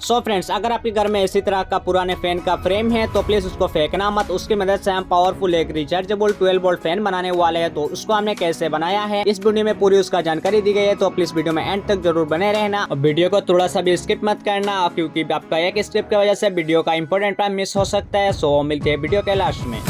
So friends, अगर आपके घर में इसी तरह का पुराने फैन का फ्रेम है तो प्लीज उसको फेंकना मत। उसकी मदद से हम पावरफुल एक रिचार्जेबल 12 वोल्ट फैन बनाने वाले हैं। तो उसको हमने कैसे बनाया है इस वीडियो में पूरी उसका जानकारी दी गई है, तो प्लीज वीडियो में एंड तक जरूर बने रहना और वीडियो को थोड़ा सा भी स्किप मत करना, क्योंकि आपका एक स्किप की वजह से वीडियो का इंपॉर्टेंट टाइम मिस हो सकता है। सो मिलते हैं वीडियो के लास्ट में।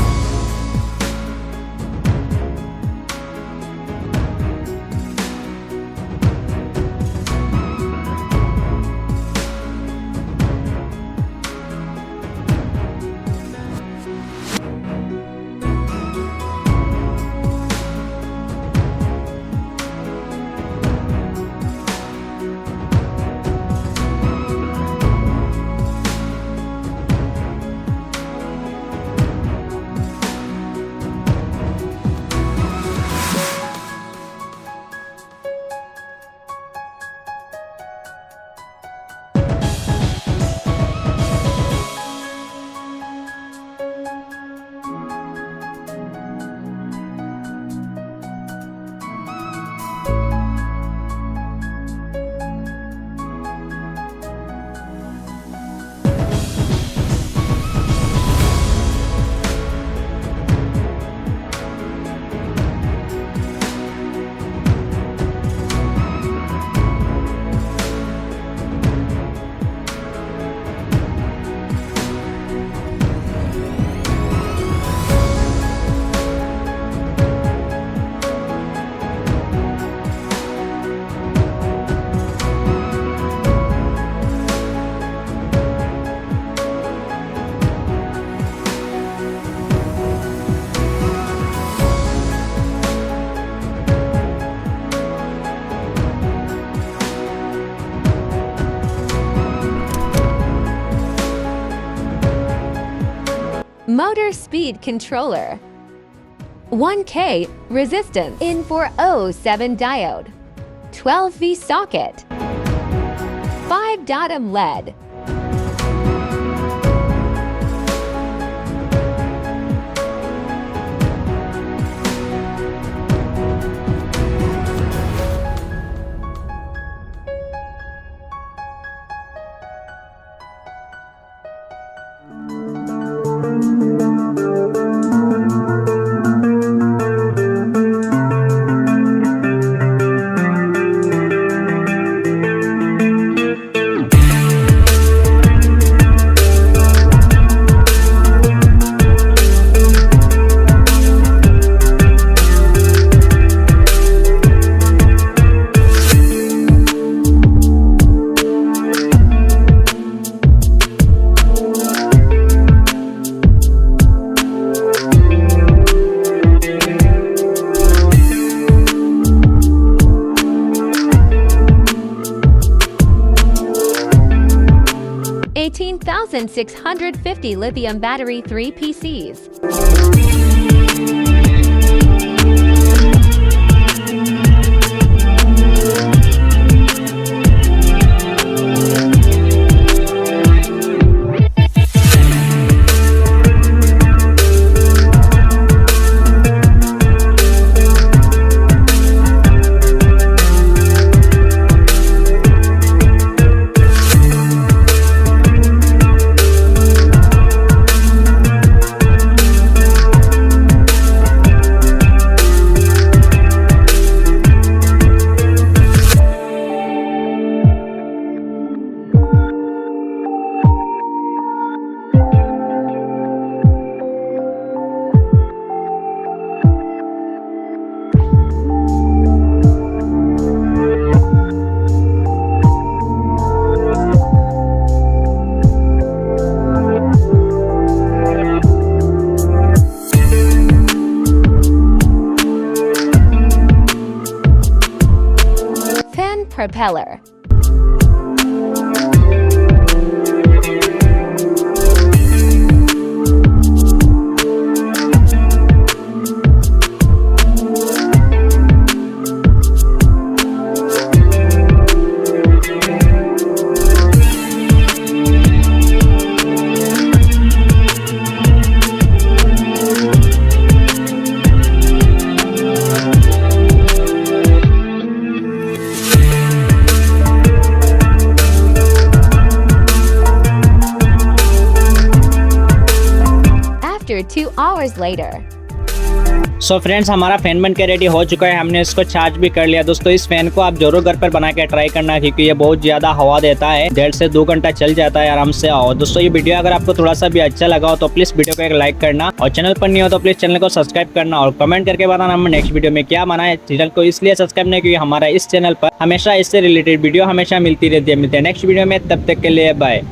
Motor speed controller. 1K resistance in 407 diode. 12V socket. 5 datum LED. $18,650 lithium battery 3 PCs. Propeller. hours later. So friends, हमारा फैन बन के रेडी हो चुका है। हमने इसको चार्ज भी कर लिया। दोस्तों, इस फैन को आप जरूर घर पर बना के ट्राई करना, क्योंकि ये बहुत ज्यादा हवा देता है। 1.5 से 2 घंटा चल जाता है आराम से। और दोस्तों, ये वीडियो अगर आपको थोड़ा सा भी अच्छा लगा हो तो प्लीज वीडियो को एक लाइक करना, और चैनल पर नहीं हो तो प्लीज चैनल को सब्सक्राइब करना, और कमेंट करके बताना हम नेक्स्ट वीडियो में क्या बनाए। चैनल को इसलिए सब्सक्राइब नहीं, क्योंकि हमारा इस चैनल पर हमेशा इससे रिलेटेड वीडियो हमेशा मिलती रहती है। मिलते हैं नेक्स्ट वीडियो में, तब तक के लिए बाय।